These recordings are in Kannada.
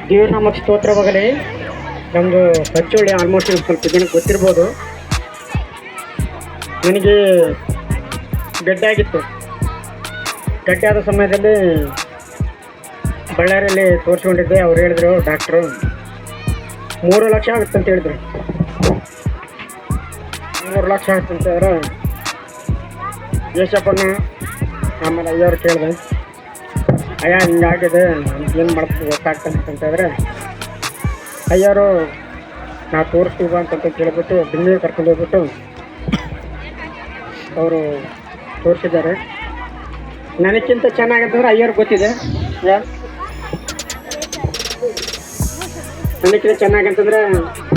ದೇವನಾಮಕ್ಕೆ ಸ್ತೋತ್ರವಾಗಲಿ. ನಮ್ಮದು ಬಚ್ಚೋಳಿ ಆಲ್ಮೋಸ್ಟ್ ಸ್ವಲ್ಪ ಜನಕ್ಕೆ ಗೊತ್ತಿರ್ಬೋದು. ನನಗೆ ಗಡ್ಡೆ ಆಗಿತ್ತು. ಗಡ್ಡೆ ಆದ ಸಮಯದಲ್ಲಿ ಬಳ್ಳಾರಿಯಲ್ಲಿ ತೋರಿಸ್ಕೊಂಡಿದ್ದೆ. ಅವ್ರು ಹೇಳಿದ್ರು, ಡಾಕ್ಟ್ರು 3 ಲಕ್ಷ ಆಗುತ್ತೆ ಅಂತ ಹೇಳಿದ್ರು. 3 ಲಕ್ಷ ಆಗುತ್ತೆ ಅಂತ ಹೇಳಿದ್ರೆ ಯಶಪ್ಪಣ್ಣ ಆಮೇಲೆ ಅಯ್ಯವ್ರು ಕೇಳಿದೆ, ಅಯ್ಯ ಹಿಂಗಾಗಿದೆ, ಏನು ಮಾಡ್ತೀವಿ ಗೊತ್ತಾಗ್ತದೆ ಅಂತ ಹೇಳಿದ್ರೆ, ಅಯ್ಯವರು ನಾವು ತೋರಿಸ್ತೀವ ಅಂತಂತ ಕೇಳಿಬಿಟ್ಟು ಬೆಂಗಳೂರು ಕರ್ಕೊಂಡು ಹೋಗ್ಬಿಟ್ಟು ಅವರು ತೋರಿಸಿದ್ದಾರೆ. ನನಗಿಂತ ಚೆನ್ನಾಗಂತಂದ್ರೆ ಅಯ್ಯವ್ರಿಗೆ ಗೊತ್ತಿದೆ. ಯಾರು ನನಗಿಂತ ಚೆನ್ನಾಗಂತಂದ್ರೆ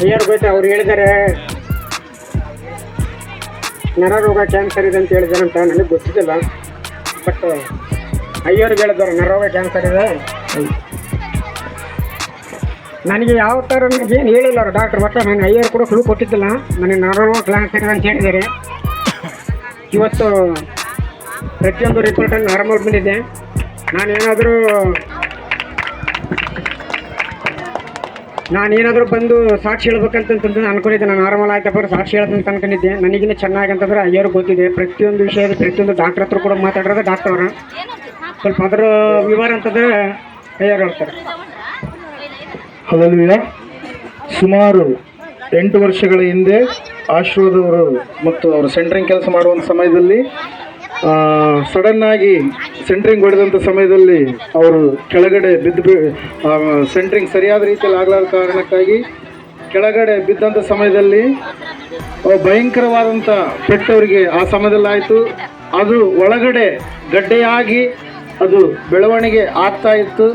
ಅಯ್ಯವ್ರಿಗೆ ಗೊತ್ತು. ಅವ್ರು ಹೇಳಿದ್ದಾರೆ ನರರೋಗ ಕ್ಯಾನ್ಸರ್ ಇದೆ ಅಂತ ಹೇಳಿದಾರಂತ. ನನಗೆ ಗೊತ್ತಿದ್ದಿಲ್ಲ, ಬಟ್ ಅಯ್ಯವ್ರಿಗೆ ಹೇಳಿದ್ದಾರೆ ನರರೋಗ ಕ್ಯಾನ್ಸರ್ ಇದೆ. ನನಗೆ ಯಾವ ಥರ ಏನು ಹೇಳಿಲ್ಲ ಅವರು ಡಾಕ್ಟ್ರ್. ಬಟ್ ನನಗೆ ಅಯ್ಯವ್ರು ಕೂಡ ಕ್ಲೂ ಕೊಟ್ಟಿದ್ದಿಲ್ಲ. ನನಗೆ ನರರೋಗ ಕ್ಯಾನ್ಸರ್ ಇದೆ ಅಂತ ಹೇಳಿದ್ದಾರೆ. ಇವತ್ತು ಪ್ರತಿಯೊಂದು ರಿಪೋರ್ಟನ್ನು ನಾರ್ಮಲ್ ಬಂದಿದೆ. ನಾನೇನಾದರೂ ಬಂದು ಸಾಕ್ಷಿ ಹೇಳ್ಬೇಕಂತಂದು ಅನ್ಕೊಂಡಿದ್ದೆ. ನಾನು ನಾರ್ಮಲ್ ಆಯ್ತಪ್ಪ ಸಾಕ್ಷಿ ಹೇಳೋದಂತ ಅನ್ಕೊಂಡಿದ್ದೆ. ನನಗಿನ್ನ ಚೆನ್ನಾಗಿ ಅಂತಂದ್ರೆ ಅಯ್ಯವ್ರಿಗೆ ಗೊತ್ತಿದೆ. ಪ್ರತಿಯೊಂದು ವಿಷಯದ ಪ್ರತಿಯೊಂದು ಡಾಕ್ಟ್ರ್ ಹತ್ರ ಕೂಡ ಮಾತಾಡೋದು ಡಾಕ್ಟರ್ ಅವರ. ಸ್ವಲ್ಪ ಅದರ ವಿವರ ಅಂತಂದರೆ ಅಯ್ಯವ್ರು ಹೇಳ್ತಾರೆ. ಹಲ್ಲೆಲೂಯಾ. ಸುಮಾರು 8 ವರ್ಷಗಳ ಹಿಂದೆ ಆಶೀರ್ವಾದವರು ಮತ್ತು ಅವರು ಸೆಂಟ್ರಿಂಗ್ ಕೆಲಸ ಮಾಡುವಂಥ ಸಮಯದಲ್ಲಿ ಸಡನ್ನಾಗಿ ಸೆಂಟ್ರಿಂಗ್ ಹೊಡೆದಂಥ ಸಮಯದಲ್ಲಿ ಅವರು ಕೆಳಗಡೆ ಬಿದ್ದು ಸೆಂಟ್ರಿಂಗ್ ಸರಿಯಾದ ರೀತಿಯಲ್ಲಿ ಆಗಲಾದ ಕಾರಣಕ್ಕಾಗಿ ಕೆಳಗಡೆ ಬಿದ್ದಂಥ ಸಮಯದಲ್ಲಿ ಭಯಂಕರವಾದಂಥ ಪೆಟ್ಟು ಅವರಿಗೆ ಆ ಸಮಯದಲ್ಲಿ ಆಯಿತು. ಅದು ಒಳಗಡೆ ಗಡ್ಡೆಯಾಗಿ ಅದು ಬೆಳವಣಿಗೆ ಆಗ್ತಾ ಇತ್ತು.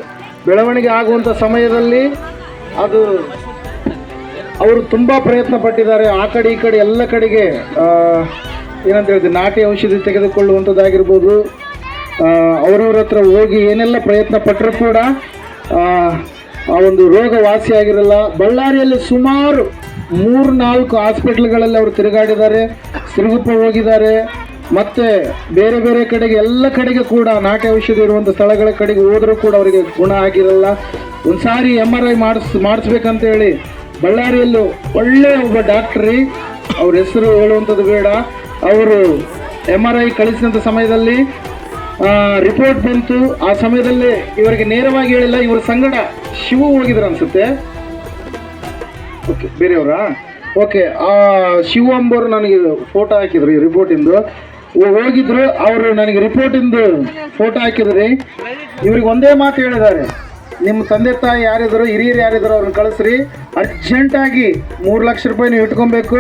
ಬೆಳವಣಿಗೆ ಆಗುವಂಥ ಸಮಯದಲ್ಲಿ ಅದು ಅವರು ತುಂಬ ಪ್ರಯತ್ನ ಪಟ್ಟಿದ್ದಾರೆ. ಆ ಕಡೆ ಈ ಕಡೆ ಎಲ್ಲ ಕಡೆಗೆ ಏನಂತ ಹೇಳ್ತೀವಿ, ನಾಟಿ ಔಷಧಿ ತೆಗೆದುಕೊಳ್ಳುವಂಥದ್ದಾಗಿರ್ಬೋದು, ಅವರವ್ರ ಹತ್ರ ಹೋಗಿ ಏನೆಲ್ಲ ಪ್ರಯತ್ನ ಪಟ್ಟರೂ ಕೂಡ ಆ ಒಂದು ರೋಗ ವಾಸಿಯಾಗಿರಲ್ಲ. ಬಳ್ಳಾರಿಯಲ್ಲಿ ಸುಮಾರು 3-4 ಹಾಸ್ಪಿಟ್ಲ್ಗಳಲ್ಲಿ ಅವರು ತಿರುಗಾಡಿದ್ದಾರೆ, ಸಿರುಗುಪ್ಪ ಹೋಗಿದ್ದಾರೆ, ಮತ್ತು ಬೇರೆ ಬೇರೆ ಕಡೆಗೆ ಎಲ್ಲ ಕಡೆಗೆ ಕೂಡ ನಾಟಿ ಔಷಧಿ ಇರುವಂಥ ಸ್ಥಳಗಳ ಕಡೆಗೆ ಹೋದರೂ ಕೂಡ ಅವರಿಗೆ ಗುಣ ಆಗಿರಲ್ಲ. ಒಂದು ಸಾರಿ MRI ಮಾಡಿಸ್ಬೇಕಂತೇಳಿ ಬಳ್ಳಾರಿಯಲ್ಲೂ ಒಳ್ಳೆಯ ಒಬ್ಬ ಡಾಕ್ಟ್ರಿ, ಅವ್ರ ಹೆಸರು ಹೇಳುವಂಥದ್ದು ಬೇಡ, ಅವರು MRI ಕಳಿಸಿದಂಥ ಸಮಯದಲ್ಲಿ ರಿಪೋರ್ಟ್ ಬಂತು. ಆ ಸಮಯದಲ್ಲಿ ಇವರಿಗೆ ನೇರವಾಗಿ ಹೇಳಿಲ್ಲ, ಇವರ ಸಂಗಡ ಶಿವು ಹೋಗಿದ್ರು ಅನಿಸುತ್ತೆ. ಓಕೆ, ಬೇರೆಯವರಾ? ಓಕೆ, ಆ ಶಿವು ಅಂಬೋರು ನನಗೆ ಫೋಟೋ ಹಾಕಿದ್ರು ಈ ರಿಪೋರ್ಟಿಂದು. ಹೋಗಿದ್ರು ಅವರು, ನನಗೆ ರಿಪೋರ್ಟಿಂದು ಫೋಟೋ ಹಾಕಿದ್ರಿ. ಇವ್ರಿಗೆ ಒಂದೇ ಮಾತು ಹೇಳಿದ್ದಾರೆ, ನಿಮ್ಮ ತಂದೆ ತಾಯಿ ಯಾರಿದ್ರು, ಹಿರಿಯರು ಯಾರಿದ್ರು ಅವ್ರನ್ನ ಕಳಿಸ್ರಿ, ಅರ್ಜೆಂಟಾಗಿ 3 ಲಕ್ಷ ರೂಪಾಯಿ ನೀವು ಇಟ್ಕೊಬೇಕು,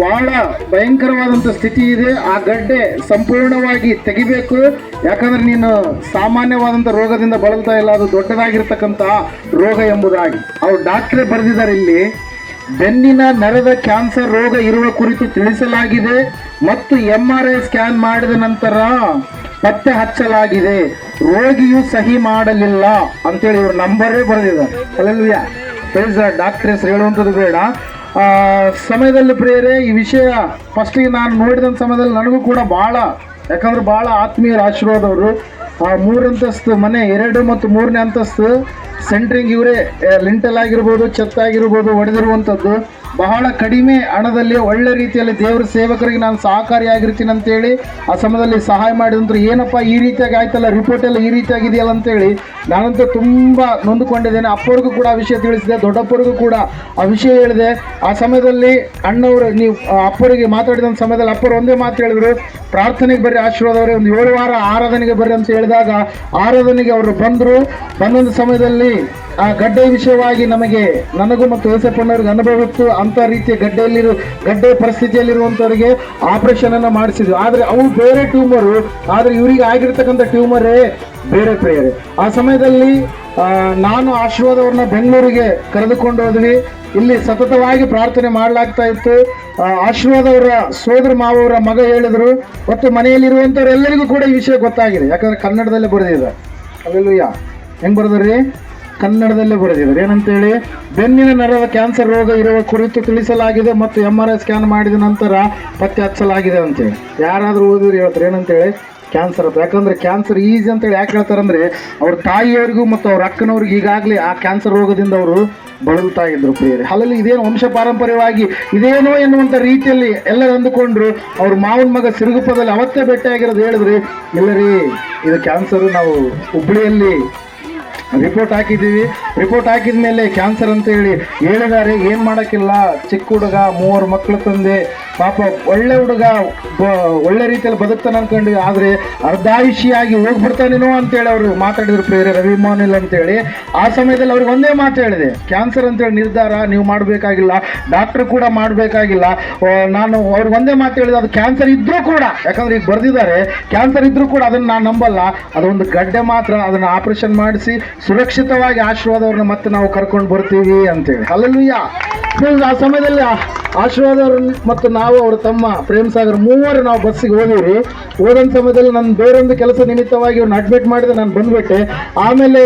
ಭಾಳ ಭಯಂಕರವಾದಂಥ ಸ್ಥಿತಿ ಇದೆ, ಆ ಗಡ್ಡೆ ಸಂಪೂರ್ಣವಾಗಿ ತೆಗಿಬೇಕು, ಯಾಕಂದರೆ ನೀನು ಸಾಮಾನ್ಯವಾದಂಥ ರೋಗದಿಂದ ಬಳಲ್ತಾ ಇಲ್ಲ, ಅದು ದೊಡ್ಡದಾಗಿರ್ತಕ್ಕಂಥ ರೋಗ ಎಂಬುದಾಗಿ ಅವ್ರು ಡಾಕ್ಟ್ರೇ ಬರೆದಿದ್ದಾರೆ. ಇಲ್ಲಿ ಬೆನ್ನಿನ ನರದ ಕ್ಯಾನ್ಸರ್ ರೋಗ ಇರುವ ಕುರಿತು ತಿಳಿಸಲಾಗಿದೆ ಮತ್ತು MRI ಸ್ಕ್ಯಾನ್ ಮಾಡಿದ ನಂತರ ಪತ್ತೆ ಹಚ್ಚಲಾಗಿದೆ, ರೋಗಿಯು ಸಹಿ ಮಾಡಲಿಲ್ಲ ಅಂತೇಳಿ ಇವ್ರ ನಂಬರೇ ಬರೆದಿದ್ದಾರೆ. Hallelujah. Praise the Lord. Doctor ಹೆಸರು ಹೇಳುವಂಥದ್ದು ಬೇಡ. ಸಮಯದಲ್ಲಿ ಪ್ರಿಯರೇ, ಈ ವಿಷಯ ಫಸ್ಟಿಗೆ ನಾನು ನೋಡಿದಂಥ ಸಮಯದಲ್ಲಿ ನನಗೂ ಕೂಡ ಭಾಳ, ಯಾಕಂದ್ರೆ ಭಾಳ ಆತ್ಮೀಯರ ಆಶೀರ್ವಾದವರು. 3 ಅಂತಸ್ತು ಮನೆ, 2 ಮತ್ತು 3ನೇ ಅಂತಸ್ತು ಸೆಂಟ್ರಿಂಗ್ ಇವರೇ ಲಿಂಟಲ್ ಆಗಿರ್ಬೋದು, ಛತ್ತಾಗಿರ್ಬೋದು ಹೊಡೆದಿರುವಂಥದ್ದು. ಬಹಳ ಕಡಿಮೆ ಹಣದಲ್ಲಿ ಒಳ್ಳೆ ರೀತಿಯಲ್ಲಿ ದೇವರ ಸೇವಕರಿಗೆ ನಾನು ಸಹಕಾರಿಯಾಗಿರ್ತೀನಿ ಅಂತೇಳಿ ಆ ಸಮಯದಲ್ಲಿ ಸಹಾಯ ಮಾಡಿದಂದ್ರೆ, ಏನಪ್ಪ ಈ ರೀತಿಯಾಗಿ ಆಯ್ತಲ್ಲ, ರಿಪೋರ್ಟ್ ಎಲ್ಲ ಈ ರೀತಿಯಾಗಿದೆಯಲ್ಲ ಅಂತೇಳಿ ನಾನಂತೂ ತುಂಬ ನೊಂದುಕೊಂಡಿದ್ದೇನೆ. ಅಪ್ಪವ್ರಿಗೂ ಕೂಡ ಆ ವಿಷಯ ತಿಳಿಸಿದೆ, ದೊಡ್ಡಪ್ಪರಿಗೂ ಕೂಡ ಆ ವಿಷಯ ಹೇಳಿದೆ. ಆ ಸಮಯದಲ್ಲಿ ಅಣ್ಣವರು, ನೀವು ಅಪ್ಪರಿಗೆ ಮಾತಾಡಿದಂಥ ಸಮಯದಲ್ಲಿ ಅಪ್ಪರು ಒಂದೇ ಮಾತು ಹೇಳಿದ್ರು, ಪ್ರಾರ್ಥನೆಗೆ ಬರ್ರಿ ಆಶೀರ್ವಾದವರೇ, ಒಂದು 7 ವಾರ ಆರಾಧನೆಗೆ ಬರ್ರಿ ಅಂತ ಹೇಳಿದಾಗ ಆರಾಧನೆಗೆ ಅವರು ಬಂದರು. ಬಂದೊಂದು ಸಮಯದಲ್ಲಿ ಆ ಗಡ್ಡೆ ವಿಷಯವಾಗಿ ನನಗೂ ಮತ್ತು ಯೋಸೇಫಣ್ಣವ್ರಿಗೆ ಅನುಭವ ಇತ್ತು. ಅಂಥ ರೀತಿಯ ಗಡ್ಡೆ ಪರಿಸ್ಥಿತಿಯಲ್ಲಿರುವಂಥವ್ರಿಗೆ ಆಪರೇಷನನ್ನು ಮಾಡಿಸಿದ್ವಿ. ಆದರೆ ಅವು ಬೇರೆ ಟ್ಯೂಮರು, ಆದರೆ ಇವರಿಗೆ ಆಗಿರ್ತಕ್ಕಂಥ ಟ್ಯೂಮರೇ ಬೇರೆ ಪ್ರೇಯರೆ. ಆ ಸಮಯದಲ್ಲಿ ನಾನು ಆಶೀರ್ವಾದವ್ರನ್ನ ಬೆಂಗಳೂರಿಗೆ ಕರೆದುಕೊಂಡು ಹೋದ್ವಿ. ಇಲ್ಲಿ ಸತತವಾಗಿ ಪ್ರಾರ್ಥನೆ ಮಾಡಲಾಗ್ತಾ ಇತ್ತು. ಆಶೀರ್ವಾದವರ ಸೋದರ ಮಾವವರ ಮಗ ಹೇಳಿದರು, ಮತ್ತು ಮನೆಯಲ್ಲಿರುವಂಥವ್ರೆಲ್ಲರಿಗೂ ಕೂಡ ಈ ವಿಷಯ ಗೊತ್ತಾಗಿದೆ, ಯಾಕಂದರೆ ಕನ್ನಡದಲ್ಲೇ ಬರೆದಿದ್ದಾರೆ. ಹಲ್ಲೆಲೂಯಾ. ಹೆಂಗೆ ಬರೆದ್ರಿ? ಕನ್ನಡದಲ್ಲೇ ಬರೆದಿದ್ದಾರೆ. ಏನಂತೇಳಿ, ಬೆನ್ನಿನ ನರದ ಕ್ಯಾನ್ಸರ್ ರೋಗ ಇರುವ ಕುರಿತು ತಿಳಿಸಲಾಗಿದೆ ಮತ್ತು MRI ಸ್ಕ್ಯಾನ್ ಮಾಡಿದ ನಂತರ ಪತ್ತೆ ಹಚ್ಚಲಾಗಿದೆ ಅಂತೇಳಿ. ಯಾರಾದರೂ ಓದಿದ್ರೆ ಹೇಳ್ತಾರೆ ಏನಂತೇಳಿ, ಕ್ಯಾನ್ಸರ್ ಅಂತ. ಯಾಕಂದರೆ ಕ್ಯಾನ್ಸರ್ ಈಸಿ ಅಂತೇಳಿ ಯಾಕೆ ಹೇಳ್ತಾರಂದರೆ ಅವ್ರ ತಾಯಿಯವರಿಗೂ ಮತ್ತು ಅವ್ರ ಅಕ್ಕನವ್ರಿಗೆ ಈಗಾಗಲೇ ಆ ಕ್ಯಾನ್ಸರ್ ರೋಗದಿಂದ ಅವರು ಬಳಲ್ತಾ ಇದ್ರು ಪ್ರಿಯರೇ. ಅಲ್ಲಲ್ಲಿ ಇದೇನು ವಂಶ ಪಾರಂಪರ್ಯವಾಗಿ ಇದೇನೋ ಎನ್ನುವಂಥ ರೀತಿಯಲ್ಲಿ ಎಲ್ಲರೂ ಅಂದುಕೊಂಡ್ರು. ಅವ್ರ ಮಾವನ ಮಗ ಸಿರುಗುಪ್ಪದಲ್ಲಿ ಅವತ್ತೇ ಭೇಟಿಯಾಗಿರೋದು ಹೇಳಿದ್ರಿ, ಇಲ್ಲರಿ ಇದು ಕ್ಯಾನ್ಸರು, ನಾವು ಹುಬ್ಬಳ್ಳಿಯಲ್ಲಿ ರಿಪೋರ್ಟ್ ಹಾಕಿದ್ದೀವಿ, ರಿಪೋರ್ಟ್ ಹಾಕಿದ ಮೇಲೆ ಕ್ಯಾನ್ಸರ್ ಅಂತ ಹೇಳಿ ಹೇಳಿದ್ದಾರೆ. ಏನು ಮಾಡೋಕ್ಕಿಲ್ಲ, ಚಿಕ್ಕ ಹುಡುಗ, 3 ಮಕ್ಕಳು ತಂದೆ, ಪಾಪ ಒಳ್ಳೆ ಹುಡುಗ, ಒಳ್ಳೆ ರೀತಿಯಲ್ಲಿ ಬದುಕ್ತಾನೆ ಅನ್ಕೊಂಡು, ಆದರೆ ಅರ್ಧಾಯುಷಿಯಾಗಿ ಹೋಗ್ಬಿಡ್ತಾನೇನೋ ಅಂತೇಳಿ ಅವರು ಮಾತಾಡಿದ್ರು ಪ್ರಿಯರೇ, ರವಿ ಮೋನಿಲ್ ಅಂತೇಳಿ. ಆ ಸಮಯದಲ್ಲಿ ಅವ್ರಿಗೆ ಒಂದೇ ಮಾತು ಹೇಳಿದೆ, ಕ್ಯಾನ್ಸರ್ ಅಂತೇಳಿ ನಿರ್ಧಾರ ನೀವು ಮಾಡಬೇಕಾಗಿಲ್ಲ, ಡಾಕ್ಟ್ರು ಕೂಡ ಮಾಡಬೇಕಾಗಿಲ್ಲ. ನಾನು ಅವ್ರಿಗೆ ಒಂದೇ ಮಾತು ಹೇಳಿದೆ, ಅದು ಕ್ಯಾನ್ಸರ್ ಇದ್ದರೂ ಕೂಡ, ಯಾಕಂದ್ರೆ ಈಗ ಬರೆದಿದ್ದಾರೆ, ಕ್ಯಾನ್ಸರ್ ಇದ್ದರೂ ಕೂಡ ಅದನ್ನು ನಾನು ನಂಬಲ್ಲ, ಅದೊಂದು ಗಡ್ಡೆ ಮಾತ್ರ, ಅದನ್ನು ಆಪರೇಷನ್ ಮಾಡಿಸಿ ಸುರಕ್ಷಿತವಾಗಿ ಆಶೀರ್ವಾದವ್ರನ್ನ ಮತ್ತೆ ನಾವು ಕರ್ಕೊಂಡು ಬರ್ತೀವಿ ಅಂತೇಳಿ. ಹಲ್ಲೆಲೂಯಾ. ಆ ಸಮಯದಲ್ಲಿ ಆಶೀರ್ವಾದವ್ರ ಮತ್ತು ನಾವು ಅವ್ರ ತಮ್ಮ ಪ್ರೇಮ್ ಸಾಗರ್ 3 ನಾವು ಬಸ್ಸಿಗೆ ಹೋಗಿವಿ. ಹೋದಂಥ ಸಮಯದಲ್ಲಿ ನಾನು ಬೇರೊಂದು ಕೆಲಸ ನಿಮಿತ್ತವಾಗಿ ಅವ್ರನ್ನ ಅಡ್ಮಿಟ್ ಮಾಡಿದೆ, ನಾನು ಬಂದ್ಬಿಟ್ಟೆ. ಆಮೇಲೆ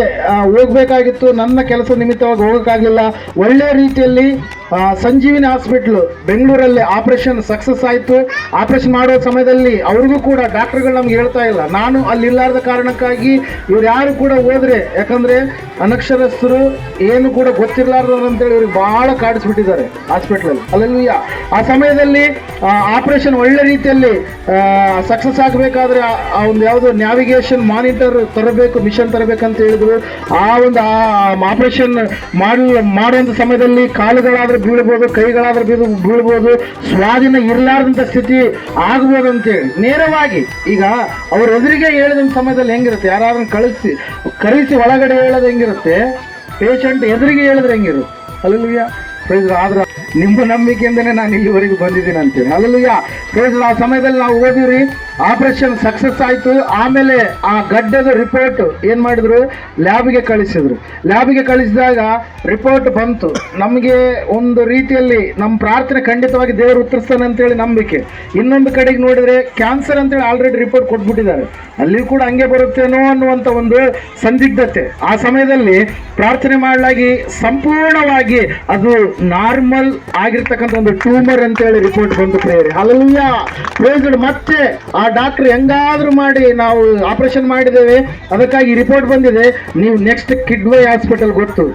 ಹೋಗ್ಬೇಕಾಗಿತ್ತು, ನನ್ನ ಕೆಲಸ ನಿಮಿತ್ತವಾಗಿ ಹೋಗೋಕ್ಕಾಗಲಿಲ್ಲ. ಒಳ್ಳೆ ರೀತಿಯಲ್ಲಿ ಸಂಜೀವಿನಿ ಹಾಸ್ಪಿಟ್ಲು ಬೆಂಗಳೂರಲ್ಲಿ ಆಪರೇಷನ್ ಸಕ್ಸಸ್ ಆಯಿತು. ಆಪರೇಷನ್ ಮಾಡೋ ಸಮಯದಲ್ಲಿ ಅವ್ರಿಗೂ ಕೂಡ ಡಾಕ್ಟರ್ಗಳು ನಮ್ಗೆ ಹೇಳ್ತಾ ಇಲ್ಲ, ನಾನು ಅಲ್ಲಿ ಇಲ್ಲಾರ್ದ ಕಾರಣಕ್ಕಾಗಿ ಇವ್ರು ಯಾರು ಕೂಡ ಹೋದ್ರೆ, ಯಾಕಂದರೆ ಅನಕ್ಷರಸ್ಥರು ಏನು ಕೂಡ ಗೊತ್ತಿರಲಾರ್ದವ್ರು ಅಂತೇಳಿ ಇವ್ರಿಗೆ ಭಾಳ ಕಾಡಿಸ್ಬಿಟ್ಟಿದ್ದಾರೆ ಹಾಸ್ಪಿಟ್ಲಲ್ಲಿ. ಅಲ್ಲೆಲ್ಲೂ ಆ ಸಮಯದಲ್ಲಿ ಆಪರೇಷನ್ ಒಳ್ಳೆ ರೀತಿಯಲ್ಲಿ ಸಕ್ಸಸ್ ಆಗಬೇಕಾದ್ರೆ ಆ ಒಂದು ಯಾವುದೋ ನ್ಯಾವಿಗೇಷನ್ ಮಾನಿಟರ್ ತರಬೇಕು, ಮಿಷನ್ ತರಬೇಕಂತ ಹೇಳಿದ್ರು. ಆ ಒಂದು ಆಪರೇಷನ್ ಮಾಡುವಂಥ ಸಮಯದಲ್ಲಿ ಕಾಲುಗಳಾದ್ರೆ ಬೀಳ್ಬೋದು, ಕೈಗಳಾದ್ರೆ ಬೀಳ್ಬೋದು, ಸ್ವಾಧೀನ ಇರಲಾರ್ದಂಥ ಸ್ಥಿತಿ ಆಗ್ಬೋದು ಅಂತೇಳಿ ನೇರವಾಗಿ ಈಗ ಅವ್ರ ಎದುರಿಗೆ ಹೇಳಿದಂಥ ಸಮಯದಲ್ಲಿ ಹೆಂಗಿರುತ್ತೆ, ಯಾರಾದ್ರೂ ಕರೆಸಿ ಒಳಗಡೆ ಹೇಳೋದು ಹೆಂಗಿರುತ್ತೆ, ಪೇಷಂಟ್ ಎದುರಿಗೆ ಹೇಳಿದ್ರೆ ಹೆಂಗಿರುತ್ತೆ. ಅಲ್ಲೂಯ್ಯ ಪ್ರೈಸ್. ಆದ್ರೆ ನಿಮ್ಮ ನಂಬಿಕೆಯಿಂದನೇ ನಾನು ಇಲ್ಲಿವರೆಗೂ ಬಂದಿದ್ದೀನಿ ಅಂತೇಳಿ. ಅಲ್ಲೂಯ್ಯ ಪ್ರೈಸ್. ಆ ಸಮಯದಲ್ಲಿ ನಾವು ಓದಿವ್ರಿ, ಆಪರೇಷನ್ ಸಕ್ಸಸ್ ಆಯಿತು. ಆಮೇಲೆ ಆ ಗಡ್ಡೆದ ರಿಪೋರ್ಟ್ ಏನು ಮಾಡಿದ್ರು, ಲ್ಯಾಬ್ಗೆ ಕಳಿಸಿದ್ರು. ಲ್ಯಾಬ್ಗೆ ಕಳಿಸಿದಾಗ ರಿಪೋರ್ಟ್ ಬಂತು. ನಮಗೆ ಒಂದು ರೀತಿಯಲ್ಲಿ ನಮ್ಮ ಪ್ರಾರ್ಥನೆ ಖಂಡಿತವಾಗಿ ದೇವರು ಉತ್ತರಿಸ್ತಾನೆ ಅಂತೇಳಿ ನಂಬಿಕೆ. ಇನ್ನೊಂದು ಕಡೆಗೆ ನೋಡಿದರೆ ಕ್ಯಾನ್ಸರ್ ಅಂತೇಳಿ ಆಲ್ರೆಡಿ ರಿಪೋರ್ಟ್ ಕೊಟ್ಬಿಟ್ಟಿದ್ದಾರೆ, ಅಲ್ಲಿ ಕೂಡ ಹಂಗೆ ಬರುತ್ತೇನೋ ಅನ್ನುವಂಥ ಒಂದು ಸಂದಿಗ್ಧತೆ. ಆ ಸಮಯದಲ್ಲಿ ಪ್ರಾರ್ಥನೆ ಮಾಡಲಾಗಿ ಸಂಪೂರ್ಣವಾಗಿ ಅದು ನಾರ್ಮಲ್ ಆಗಿರ್ತಕ್ಕಂಥ ಒಂದು ಟ್ಯೂಮರ್ ಅಂತೇಳಿ ರಿಪೋರ್ಟ್ ಬಂತು ಪ್ರೇಯರ್. Hallelujah praise. ಮತ್ತೆ ಆ ಡಾಕ್ಟರ್ ಹೆಂಗಾದ್ರೂ ಮಾಡಿ ನಾವು ಆಪರೇಷನ್ ಮಾಡಿದ್ದೇವೆ, ಅದಕ್ಕಾಗಿ ರಿಪೋರ್ಟ್ ಬಂದಿದೆ, ನೀವು ನೆಕ್ಸ್ಟ್ ಕಿಡ್ವೈ ಹಾಸ್ಪಿಟಲ್, ಗೊತ್ತು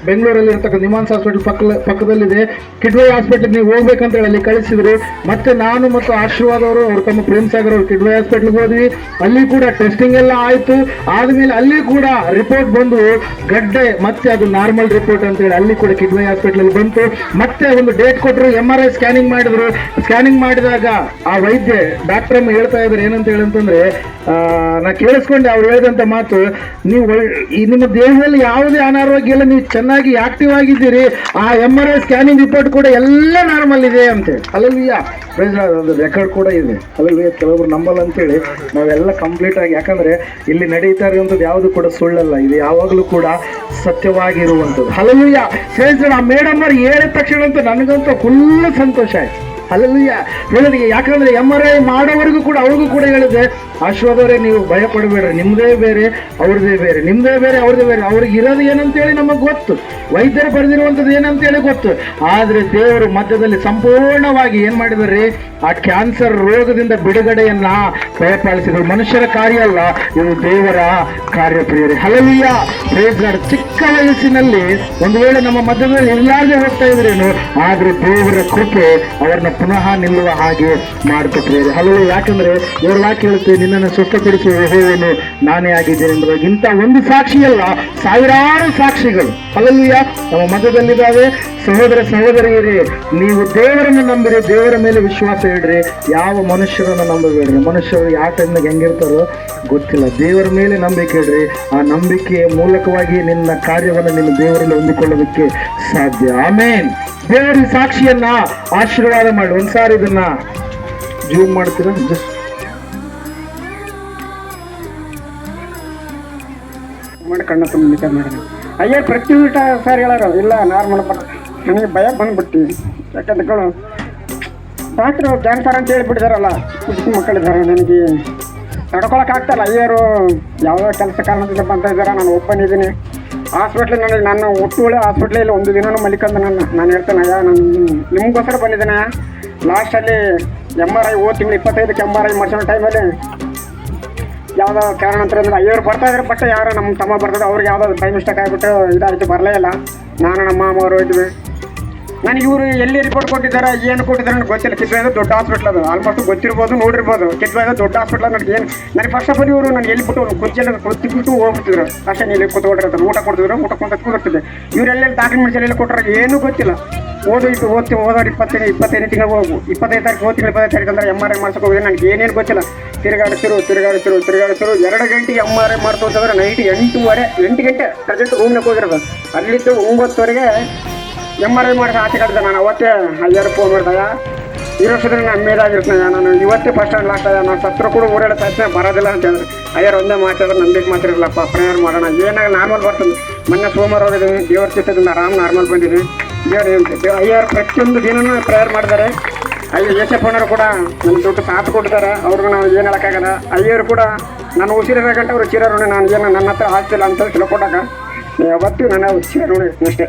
ಬೆಂಗಳೂರಲ್ಲಿ ಇರ್ತಕ್ಕಂಥ ನಿಮಾನ್ಸ್ ಹಾಸ್ಪಿಟಲ್ ಪಕ್ಕದಲ್ಲಿದೆ, ಕಿಡ್ವೈ ಹಾಸ್ಪಿಟಲ್ ನೀವು ಹೋಗ್ಬೇಕಂತ ಹೇಳಿ ಅಲ್ಲಿ ಕಳಿಸಿದ್ರು. ಮತ್ತೆ ನಾನು ಮತ್ತು ಆಶೀರ್ವಾದವರು ಅವ್ರು ತಮ್ಮ ಪ್ರೇಮ್ ಸಾಗರ್ ಅವರು ಕಿಡ್ವೈ ಹಾಸ್ಪಿಟಲ್ಗೆ ಹೋದ್ವಿ. ಅಲ್ಲಿ ಕೂಡ ಟೆಸ್ಟಿಂಗ್ ಎಲ್ಲ ಆಯಿತು. ಆದಮೇಲೆ ಅಲ್ಲಿ ಕೂಡ ರಿಪೋರ್ಟ್ ಬಂದು ಗಡ್ಡೆ, ಮತ್ತೆ ಅದು ನಾರ್ಮಲ್ ರಿಪೋರ್ಟ್ ಅಂತೇಳಿ ಅಲ್ಲಿ ಕೂಡ ಕಿಡ್ವೈ ಹಾಸ್ಪಿಟಲ್ ಬಂತು. ಮತ್ತೆ ಒಂದು ಡೇಟ್ ಕೊಟ್ಟರು, MRI ಸ್ಕ್ಯಾನಿಂಗ್ ಮಾಡಿದ್ರು. ಸ್ಕ್ಯಾನಿಂಗ್ ಮಾಡಿದಾಗ ಆ ವೈದ್ಯ ಡಾಕ್ಟರ್ ಅಮ್ಮ ಹೇಳ್ತಾ ಇದ್ದಾರೆ ಏನಂತ ಹೇಳಂತಂದ್ರೆ, ನಾ ಕೇಳಿಸ್ಕೊಂಡೆ ಅವ್ರು ಹೇಳಿದಂಥ ಮಾತು, ನೀವು ನಿಮ್ಮ ದೇಹದಲ್ಲಿ ಯಾವುದೇ ಅನಾರೋಗ್ಯ ಇಲ್ಲ, ನೀವು ಚೆನ್ನಾಗಿ ಆಕ್ಟಿವ್ ಆಗಿದ್ದೀರಿ, ಆ MRI ಸ್ಕ್ಯಾನಿಂಗ್ ರಿಪೋರ್ಟ್ ಕೂಡ ಎಲ್ಲ ನಾರ್ಮಲ್ ಇದೆ ಅಂತೇಳಿ. ಅಲ್ಲಲ್ವಿಯ ಒಂದು ರೆಕಾರ್ಡ್ ಕೂಡ ಇದೆ. ಅಲ್ಲಲ್ವಿಯ ಕೆಲವೊಬ್ರು ನಂಬಲ್ಲ ಅಂತೇಳಿ ನಾವೆಲ್ಲ ಕಂಪ್ಲೀಟ್ ಆಗಿ, ಯಾಕಂದ್ರೆ ಇಲ್ಲಿ ನಡೀತಾ ಇರುವಂಥದ್ದು ಯಾವುದು ಕೂಡ ಸುಳ್ಳಲ್ಲ, ಇದು ಯಾವಾಗಲೂ ಕೂಡ ಸತ್ಯವಾಗಿರುವಂಥದ್ದು. ಅಲ್ಲಲ್ವಿಯ ಫ್ರೆಂಡ್ಸ್, ಆ ಮೇಡಮ್ ಅವ್ರು ಹೇಳಿದ ತಕ್ಷಣ ಅಂತೂ ನನಗಂತೂ ಫುಲ್ ಸಂತೋಷ ಆಯ್ತು. ಅಲ್ಲಲ್ವಿಯ ಹೇಳಿದೆ, ಯಾಕಂದ್ರೆ MRI ಮಾಡೋವರೆಗೂ ಕೂಡ ಅವ್ರಿಗೂ ಕೂಡ ಹೇಳಿದೆ, ಆಶೀರ್ವಾದವರೇ ನೀವು ಭಯ ಪಡಬೇಡ್ರಿ, ನಿಮ್ಮದೇ ಬೇರೆ ಅವ್ರದ್ದೇ ಬೇರೆ, ನಿಮ್ಮದೇ ಬೇರೆ ಅವ್ರದ್ದೇ ಬೇರೆ, ಅವ್ರಿಗೆ ಇರೋದು ಏನಂತೇಳಿ ನಮಗೆ ಗೊತ್ತು, ವೈದ್ಯರು ಬರೆದಿರುವಂಥದ್ದು ಏನಂತೇಳಿ ಗೊತ್ತು. ಆದರೆ ದೇವರು ಮಧ್ಯದಲ್ಲಿ ಸಂಪೂರ್ಣವಾಗಿ ಏನು ಮಾಡಿದಾರೆ, ಆ ಕ್ಯಾನ್ಸರ್ ರೋಗದಿಂದ ಬಿಡುಗಡೆಯನ್ನ ದಯಪಾಲಿಸಿದರು. ಮನುಷ್ಯರ ಕಾರ್ಯ ಅಲ್ಲ, ಇದು ದೇವರ ಕಾರ್ಯ ಪ್ರಿಯರೇ. Hallelujah praise God. ಚಿಕ್ಕ ವಯಸ್ಸಿನಲ್ಲಿ ಒಂದು ವೇಳೆ ನಮ್ಮ ಮಧ್ಯದಲ್ಲಿ ಎಲ್ಲಾರದೇ ಹೋಗ್ತಾ ಇದ್ರೇನು, ಆದ್ರೆ ದೇವರ ಕೃಪೆ ಅವರನ್ನ ಪುನಃ ನಿಲ್ಲುವ ಹಾಗೆ ಮಾಡಿಕೊಟ್ರೆ. ಹಲವು ಯಾಕಂದ್ರೆ ಇವ್ರ ವಾಕ್ಯ ಹೇಳುತ್ತೆ, ನಿನ್ನನ್ನು ಸ್ವಸ್ಥಪಡಿಸುವ ಯೆಹೋವನು ನಾನೇ ಆಗಿದ್ದೇನೆ ಎಂಬುದಾಗಿ. ಇಂಥ ಒಂದು ಸಾಕ್ಷಿಯಲ್ಲ, ಸಾವಿರಾರು ಸಾಕ್ಷಿಗಳು ಅಲ್ಲಲ್ಲಿಯ ನಮ್ಮ ಮಧ್ಯದಲ್ಲಿದ್ದಾವೆ. ಸಹೋದರ ಸಹೋದರಿಯರೇ, ನೀವು ದೇವರನ್ನು ನಂಬಿರಿ, ದೇವರ ಮೇಲೆ ವಿಶ್ವಾಸ ಇಡ್ರಿ, ಯಾವ ಮನುಷ್ಯರನ್ನು ನಂಬಬೇಡ್ರಿ. ಮನುಷ್ಯರು ಯಾವ ಟೈಮ್ನಾಗ ಹೆಂಗಿರ್ತಾರೋ ಗೊತ್ತಿಲ್ಲ, ದೇವರ ಮೇಲೆ ನಂಬಿಕೆ ಇಡ್ರಿ. ಆ ನಂಬಿಕೆಯ ಮೂಲಕವಾಗಿ ನಿನ್ನ ಕಾರ್ಯವನ್ನು ನಿನ್ನ ದೇವರಲ್ಲಿ ಹೊಂದಿಕೊಳ್ಳೋದಕ್ಕೆ ಸಾಧ್ಯ. ಆಮೇನ್. ದೇವರ ಸಾಕ್ಷಿಯನ್ನ ಆಶೀರ್ವಾದ ಮಾಡಿ. ಒಂದ್ಸಾರಿ ಇದನ್ನ ಜೂಮ್ ಮಾಡ್ತೀರಾ? ಜಸ್ಟ್ ಮಾಡಿ ಕಣ್ಣ ತುಂಬ ಮಾಡಿ. ಅಯ್ಯೋ ಪ್ರತಿ ಸಾರಿ ಹೇಳೋರು, ಇಲ್ಲ ನಾರ್ಮಲ್ ನನಗೆ ಭಯ ಬಂದ್ಬಿಟ್ಟು, ಯಾಕಂದ್ರೆ ಡಾಕ್ಟ್ರು ಕ್ಯಾನ್ಸರ್ ಅಂತ ಹೇಳ್ಬಿಟ್ಟಿದಾರಲ್ಲ, ಚಿಕ್ಕ ಮಕ್ಕಳಿದ್ದಾರೆ, ನನಗೆ ನಡ್ಕೊಳಕ್ಕಾಗ್ತಲ್ಲ. ಅಯ್ಯರು ಯಾವುದೋ ಕೆಲಸ ಕಾರಣದಿಂದ ಬಂತ ಇದ್ದಾರೆ, ನಾನು ಒಬ್ಬನಿದ್ದೀನಿ ಹಾಸ್ಪಿಟ್ಲಿಗೆ. ನನಗೆ ನಾನು ಒಟ್ಟುಳೆ ಹಾಸ್ಪಿಟ್ಲಲ್ಲಿ ಒಂದು ದಿನವೂ ಮಲಿಕಂದು ನಾನು ಹೇಳ್ತೇನೆ, ಅಯ್ಯ ನಾನು ನಿಮಗೋಸ್ಕರ ಬಂದಿದ್ದೇನೆ. ಲಾಸ್ಟಲ್ಲಿ MRI ತಿಂಗಳು 25ಕ್ಕೆ MRI ಮಾಡಿಸೋ ಟೈಮಲ್ಲಿ ಯಾವುದೋ ಕಾರಣಾಂತರ ಅಂದ್ರೆ ಅಯ್ಯವ್ರು ಬರ್ತಾ ಇದ್ರು, ಬಟ್ ಯಾರೋ ನಮ್ಮ ತಮ್ಮ ಬರ್ತದೆ, ಅವ್ರಿಗೆ ಯಾವುದೋ ಬೈ ಮಿಸ್ಟೇಕ್ ಆಗಿಬಿಟ್ಟು ಇದಾಯಿತು, ಬರಲೇ ಇಲ್ಲ. ನಾನು ನಮ್ಮ ಮಾಮ ಅವರು ಹೋದ್ವಿ. ನನಗೆ ಇವರು ಎಲ್ಲಿ ರಿಪೋರ್ಟ್ ಕೊಟ್ಟಿದ್ದಾರೆ, ಏನು ಕೊಟ್ಟಿದ್ದಾರೆ ನನಗೆ ಗೊತ್ತಿಲ್ಲ. ಕಿದ್ವಾಯಿಂದ ದೊಡ್ಡ ಹಾಸ್ಪಿಟ್ಲ್ ಅದು, ಆಲ್ಮೋಸ್ಟ್ ಗೊತ್ತಿರ್ಬೋದು, ನೋಡಿರ್ಬೋದು. ಕಿದ್ವಾಯಿಂದ ದೊಡ್ಡ ಹಾಸ್ಪಿಟ್ಲ್. ನನಗೆ ಫಸ್ಟ್ ಆಫ್ ಆಲ್ ಇವರು ನಾನು ಎಲ್ಲಿ ಬಿಟ್ಟು ಕುರ್ಚಿಯಲ್ಲಿ ಕೂತ್ಬಿಟ್ಟು ಹೋಗ್ಬಿಟ್ಟಿದ್ರು. ಅಷ್ಟೇ ನೀವು ಕೂತ್ಕೊಂಡಿರ್ತಾರೆ, ಊಟ ಕೊಡ್ತಿದ್ರು, ಊಟ ಕೂತಿರ್ತಿದ್ದೆ. ಇವರೆಲ್ಲೆಲ್ಲಿ ಡಾಕ್ಯುಮೆಂಟ್ಸ್ ಎಲ್ಲ ಕೊಟ್ಟರೆ ಏನೂ ಗೊತ್ತಿಲ್ಲ. ಓದೋರು 25 ತಿಂಗಳು ಹೋಗು, 25 ತಾರೀಕು 25 ತಾರೀಕು ಅಂದ್ರೆ MRI ಮಾಡ್ಸೋಕೆ ಹೋಗಿ ನನಗೆ ಏನೇನು ಗೊತ್ತಿಲ್ಲ. ತಿರುಗಾಡಿಸಿರು 2 ಗಂಟೆಗೆ MRI ಮಾಡ್ತು ಅಂತಂದ್ರೆ ನೈಟ್ 8 ಗಂಟೆ ಪ್ರೆಸೆಂಟ್ ರೂಮ್ನಾಗ ಹೋಗಿರೋದು. ಅಲ್ಲಿತ್ತು 9ವರೆಗೆ MRI ಮಾಡಿಸಿ ಆಚೆ ಕಟ್ಟಿದೆ. ನಾನು ಅವತ್ತೇ ಅಯ್ಯರು ಫೋನ್ ಮಾಡಿದಾಗ, ಈ ವರ್ಷದಲ್ಲಿ ನಾನು ಮೇಲಾಗಿರ್ತೀನಿ, ನಾನು ಇವತ್ತೇ ಫಸ್ಟ್ ಆ್ಯಂಡ್ ಲಾಸ್ಟ್ ಆಗ ನಾನು ಸತ್ರ ಕೂಡ ಓಡಾಡೋ ಪ್ರಯತ್ನ ಬರೋದಿಲ್ಲ ಅಂತ ಹೇಳಿದ್ರು. ಅಯ್ಯರು ಒಂದೇ ಮಾತಾಡಿದ್ರೆ ನಂಬಿಕೆ ಮಾತಾಡಿರಲ್ಲಪ್ಪ, ಪ್ರೇಯರ್ ಮಾಡೋಣ, ಏನಾಗ ನಾರ್ಮಲ್ ಬರ್ತದೆ. ಮೊನ್ನೆ ಸೋಮವಾರ ಹೋಗಿದ್ದೀನಿ, ದೇವ್ರ ಚಿತ್ತದಿಂದ ನಾರ್ಮಲ್ ಬಂದಿದ್ದೀನಿ. ಅಯ್ಯರು ಪ್ರತಿಯೊಂದು ದಿನವೂ ಪ್ರೇಯರ್ ಮಾಡಿದ್ದಾರೆ. ಯೇಸಪ್ಪನವರು ಕೂಡ ನನ್ನ ದುಡ್ಡು ಸಾಥ್ ಕೊಟ್ಟಿದ್ದಾರೆ, ಅವ್ರಿಗೂ ನಾವು ಏನು ಹೇಳೋಕ್ಕಾಗಲ್ಲ. ಅಯ್ಯರು ಕೂಡ ನಾನು ಉಸಿರಿರೋ ಗಂಟೆ ಅವರು ಚಿರೋಣ, ನಾನು ಏನು ನನ್ನ ಹತ್ರ ಆಗ್ತಿಲ್ಲ ಅಂತ ತಿಳ್ಕೊಟ್ಟಾಗ ಯಾವತ್ತೂ ನಾನು ಚಿರೋಣ ಅಷ್ಟೇ.